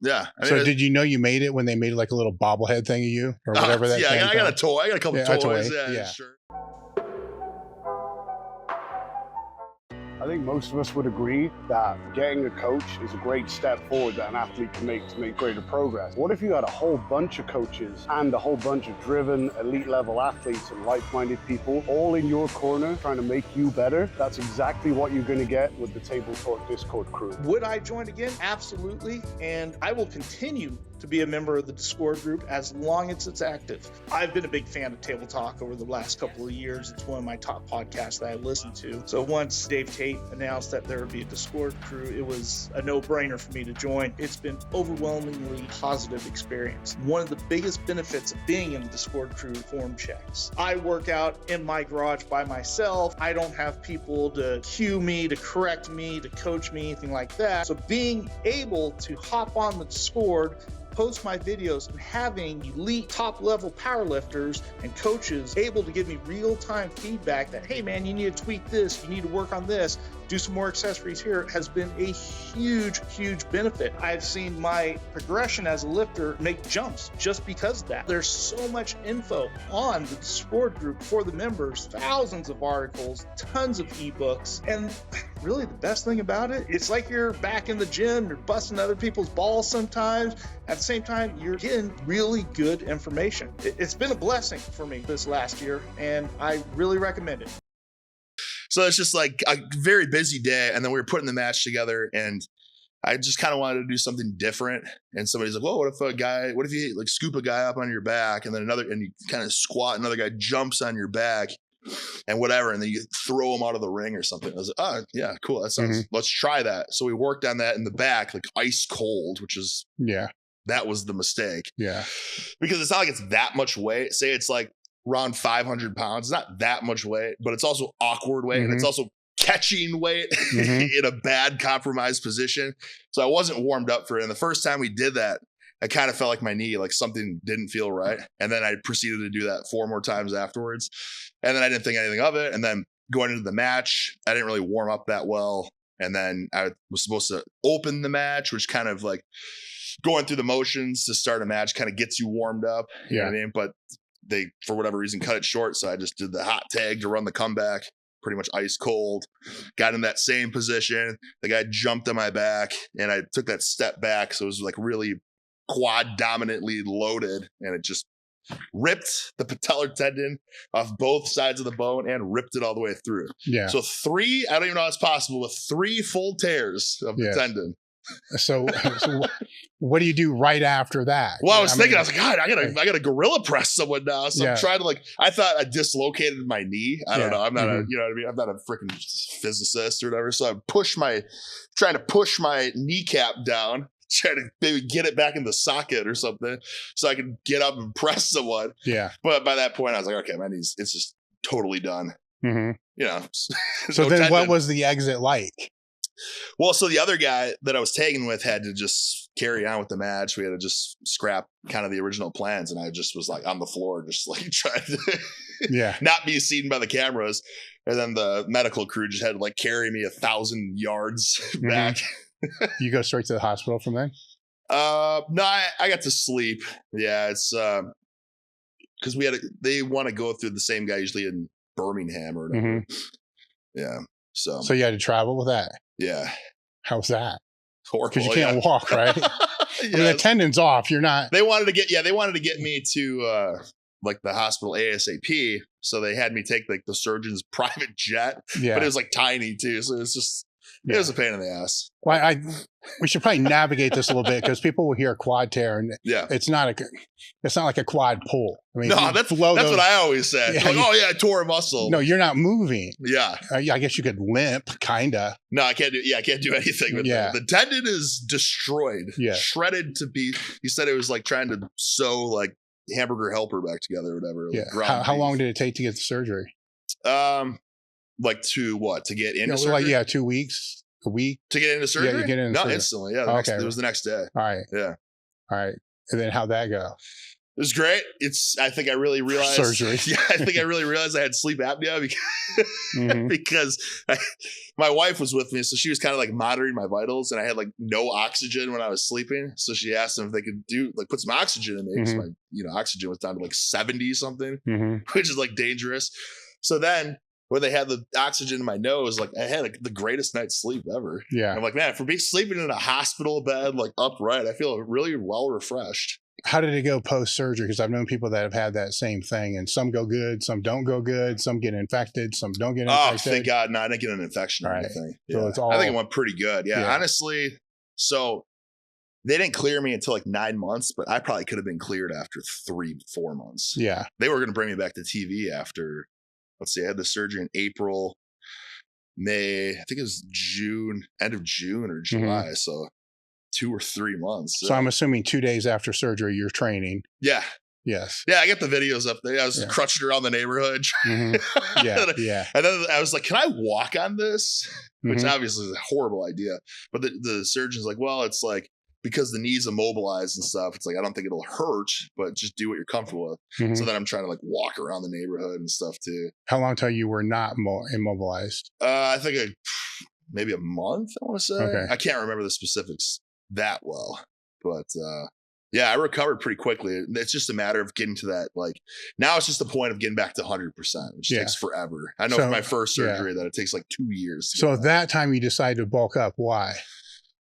Yeah. I mean, So did you know you made it when they made like a little bobblehead thing of you or whatever that? Yeah, I got a toy. I got a couple toys. Yeah, sure. I think most of us would agree that getting a coach is a great step forward that an athlete can make to make greater progress. What if you had a whole bunch of coaches and a whole bunch of driven elite level athletes and like-minded people all in your corner trying to make you better? That's exactly what you're going to get with the Table Talk Discord crew. Would I join again? Absolutely. And I will continue to be a member of the Discord group as long as it's active. I've been a big fan of Table Talk over the last couple of years. It's one of my top podcasts that I listen to. So once Dave Tate announced that there would be a Discord crew, it was a no-brainer for me to join. It's been overwhelmingly positive experience. One of the biggest benefits of being in the Discord crew, form checks. I work out in my garage by myself. I don't have people to cue me, to correct me, to coach me, anything like that. So being able to hop on the Discord, post my videos, and having elite top level powerlifters and coaches able to give me real-time feedback that, hey man, you need to tweak this, you need to work on this, do some more accessories here, has been a huge benefit. I've seen my progression as a lifter make jumps just because of that. There's so much info on the Discord group for the members, thousands of articles, tons of ebooks, and really the best thing about it, it's like you're back in the gym, you're busting other people's balls sometimes. At the same time, you're getting really good information. It's been a blessing for me this last year, and I really recommend it. So it's just like a very busy day. And then we were putting the match together, and I just kind of wanted to do something different. And somebody's like, well, what if you like scoop a guy up on your back and then you kind of squat, another guy jumps on your back and whatever. And then you throw him out of the ring or something. I was like, oh yeah, cool. That sounds, let's try that. So we worked on that in the back, like ice cold, which is, that was the mistake. Yeah. Because it's not like it's that much weight. Say it's like around 500 pounds. It's not that much weight, but it's also awkward weight. And it's also catching weight in a bad compromised position. So I wasn't warmed up for it. And the first time we did that, I kind of felt like my knee, like something didn't feel right. And then I proceeded to do that 4 more times afterwards. And then I didn't think anything of it. And then going into the match, I didn't really warm up that well. And then I was supposed to open the match, which kind of like going through the motions to start a match kind of gets you warmed up. You know what I mean? But they, for whatever reason, cut it short. So I just did the hot tag to run the comeback, pretty much ice cold. Got in that same position. The guy jumped on my back, and I took that step back. So it was like really quad dominantly loaded, and it just ripped the patellar tendon off both sides of the bone and ripped it all the way through. Yeah. So 3, I don't even know how it's possible, with 3 full tears of the tendon. So what do you do right after that? Well, I was thinking, I was like, God, I gotta gorilla press someone now. So I'm trying to I thought I dislocated my knee. I don't know. I'm not you know what I mean? I'm not a freaking physicist or whatever. So I trying to push my kneecap down, trying to maybe get it back in the socket or something so I can get up and press someone. Yeah. But by that point I was like, okay, my knee's, it's just totally done. You know. So then what was the exit like? Well, so the other guy that I was tagging with had to just carry on with the match. We had to just scrap kind of the original plans. And I just was like on the floor, just like trying to not be seen by the cameras. And then the medical crew just had to like carry me 1,000 yards back. You go straight to the hospital from then? No, I got to sleep. Yeah, it's because they want to go through the same guy usually in Birmingham or whatever. Yeah. So you had to travel with that? Yeah. How's that? Horrible. Because you can't walk, right? I mean, the tendon's off. You're not. They wanted to get me to like the hospital ASAP. So they had me take like the surgeon's private jet. Yeah. But it was like tiny too. So it's just it was a pain in the ass. Well, we should probably navigate this a little bit because people will hear quad tear and it's not like a quad pull. I mean, no, that's what I always said. Yeah, like, I tore a muscle. No, you're not moving. Yeah. I guess you could limp, kinda. No, I can't do anything with that. The tendon is destroyed. Yeah. Shredded to be. He said it was like trying to sew like hamburger helper back together or whatever. Yeah. Like how long did it take to get the surgery? Like to what? To get into surgery? Like 2 weeks, a week to get into surgery. Yeah, you get into surgery. Instantly. Yeah, it was the next day. All right. Yeah. All right. And then how'd that go? It was great. I think I really realized surgery. Yeah, I think I really realized I had sleep apnea because, my wife was with me, so she was kind of like monitoring my vitals, and I had like no oxygen when I was sleeping. So she asked them if they could put some oxygen in me because my oxygen was down to like 70 something, which is like dangerous. So then when they had the oxygen in my nose, like I had like the greatest night's sleep ever. Yeah, I'm like, man, for sleeping in a hospital bed like upright, I feel really well refreshed. How did it go post-surgery? Because I've known people that have had that same thing, and some go good, some don't go good, some get infected, some don't get infected. Oh, thank God. No, I didn't get an infection or anything. Yeah. So I think it went pretty good. Yeah, honestly. So they didn't clear me until like 9 months, but I probably could have been cleared after 3-4 months. Yeah. They were going to bring me back to TV after, let's see, I had the surgery in April, May, I think it was June, end of June or July. So 2 or 3 months. So I'm assuming 2 days after surgery, you're training. Yeah. Yes. Yeah, I got the videos up there. I was crutching around the neighborhood. Yeah. And then I was like, can I walk on this? Which obviously is a horrible idea. But the surgeon's like, well, it's like, because the knee's immobilized and stuff, it's like, I don't think it'll hurt, but just do what you're comfortable with. So then I'm trying to like walk around the neighborhood and stuff too. How long till you were not immobilized? I think maybe a month, I want to say. Okay. I can't remember the specifics that well, but yeah, I recovered pretty quickly. It's just a matter of getting to that, like, now it's just the point of getting back to 100%, which takes forever. I know for my first surgery that it takes like 2 years. So at that time you decided to bulk up. Why?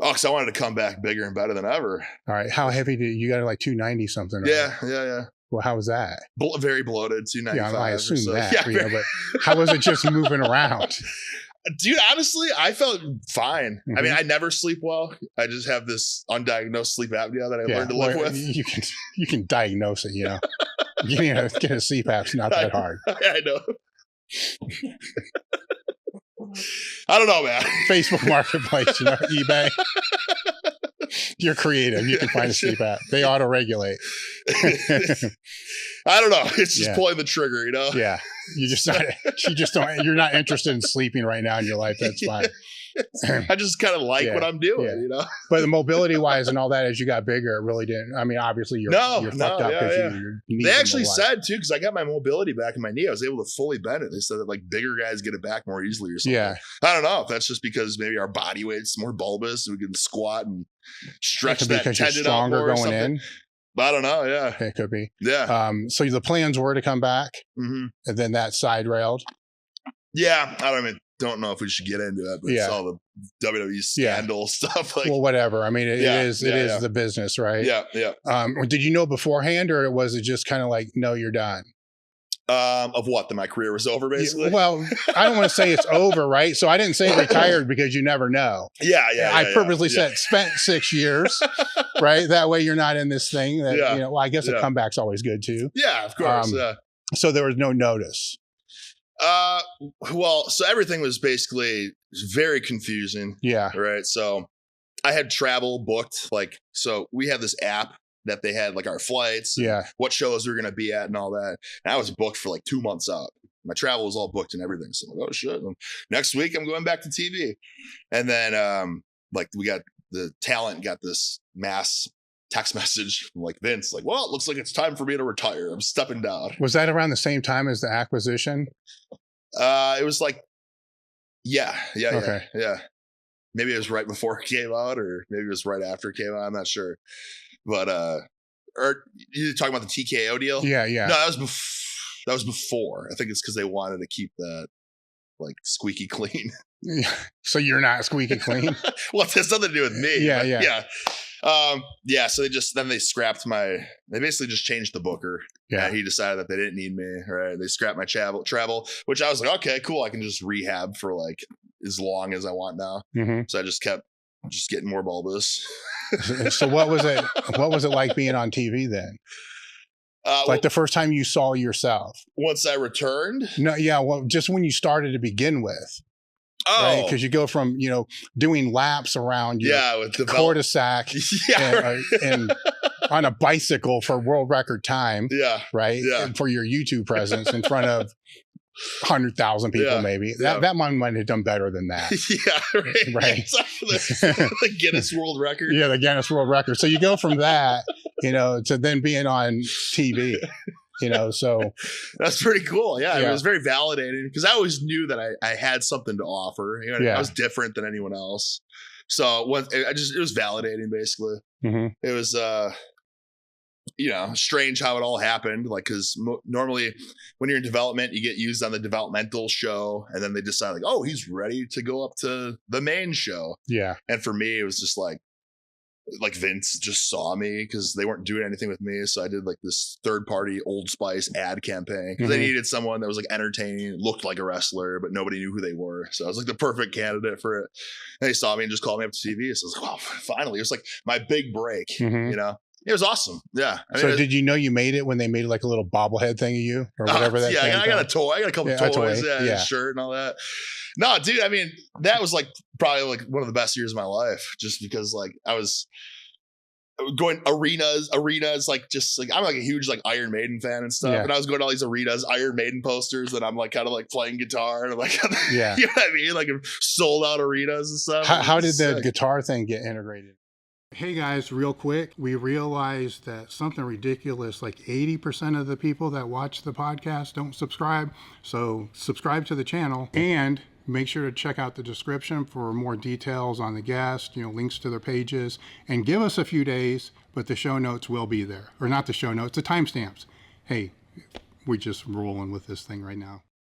Oh, because I wanted to come back bigger and better than ever. All right. How heavy did you got? Like 290 something? Right? Yeah. Well, how was that? Very bloated, 295. Yeah, I assume that. Yeah, but how was it just moving around? Dude, honestly, I felt fine. I mean, I never sleep well. I just have this undiagnosed sleep apnea that I learned to live with. You can diagnose it, Getting a sleep app's not that hard. I know. I don't know, man. Facebook Marketplace, eBay. You're creative. You can find a sleep app. They auto-regulate. I don't know. It's just pulling the trigger, Yeah. You're not interested in sleeping right now in your life. That's fine. I just kind of like what I'm doing, But the mobility wise and all that, as you got bigger, it really didn't. I mean, obviously you're fucked up because they actually said too, because I got my mobility back in my knee, I was able to fully bend it. They said that like bigger guys get it back more easily or something. Yeah. I don't know if that's just because maybe our body weight's more bulbous and we can squat and stretch that tendon out more or something. In. But I don't know. Yeah. It could be. Yeah. So the plans were to come back and then that side railed. Yeah. I don't know if we should get into it, but it's all the WWE scandal stuff. Like, well, whatever. I mean, it is the business, right? Yeah. Did you know beforehand, or was it just kind of like, no, you're done? Of what? That my career was over, basically? Well, I don't want to say it's over, right? So I didn't say retired because you never know. Yeah. I purposely said spent 6 years, right? That way you're not in this thing that, well, I guess a comeback's always good too. Yeah, of course. So there was no notice. Well, so everything was basically very confusing. Yeah. Right. So I had travel booked. So we had this app that they had like our flights, what shows we were going to be at and all that. And I was booked for like 2 months out. My travel was all booked and everything. So I'm like, oh shit. And next week I'm going back to TV. And then, we got the talent got this mass text message from like Vince, like, well, it looks like it's time for me to retire. I'm stepping down. Was that around the same time as the acquisition? It was like, yeah. Maybe it was right before it came out, or maybe it was right after it came out. I'm not sure. But or you're talking about the TKO deal? Yeah. No, that was before. I think it's because they wanted to keep that like squeaky clean. So you're not squeaky clean? Well, it has nothing to do with me. Yeah. So they scrapped they basically just changed the booker. Yeah. And he decided that they didn't need me. Right. They scrapped my travel, which I was like, okay, cool. I can just rehab for like as long as I want now. So I just kept getting more bulbous. So what was it like being on TV then? Like the first time you saw yourself? Once I returned? No. Yeah. Well, just when you started to begin with. Oh, right? Because you go from, doing laps around your with the cul-de-sac and on a bicycle for world record time. Yeah. Right. Yeah. And for your YouTube presence in front of 100,000 people, maybe that one might have done better than that. Right. The Guinness World Record. Yeah, the Guinness World Record. So you go from that you know, to then being on TV. You know, so that's pretty cool. Yeah, it was very validating because I always knew that I had something to offer. You know, I was different than anyone else. So it was validating basically. It was, you know, strange how it all happened. Like, because normally when you're in development, you get used on the developmental show, and then they decide like, oh, he's ready to go up to the main show. Yeah. And for me, it was just like Vince just saw me because they weren't doing anything with me. So I did like this third party Old Spice ad campaign because they needed someone that was like entertaining, looked like a wrestler, but nobody knew who they were. So I was like the perfect candidate for it. And they saw me and just called me up to TV. So I was like, wow, finally. It was like my big break, you know? It was awesome. Yeah. So did you know you made it when they made like a little bobblehead thing of you or whatever that? Yeah, I got a toy. I got a couple toys. Yeah, a shirt and all that. No, dude. I mean, that was like probably like one of the best years of my life, just because like I was going arenas, like just like I'm like a huge like Iron Maiden fan and stuff, and I was going to all these arenas, Iron Maiden posters, and I'm like kind of like playing guitar and like you know what I mean, like sold out arenas and stuff. How did the guitar thing get integrated? Hey guys, real quick, we realized that something ridiculous, like 80% of the people that watch the podcast don't subscribe. So subscribe to the channel and make sure to check out the description for more details on the guest, you know, links to their pages, and give us a few days, but the show notes will be there. Or not the show notes, the timestamps. Hey, we're just rolling with this thing right now.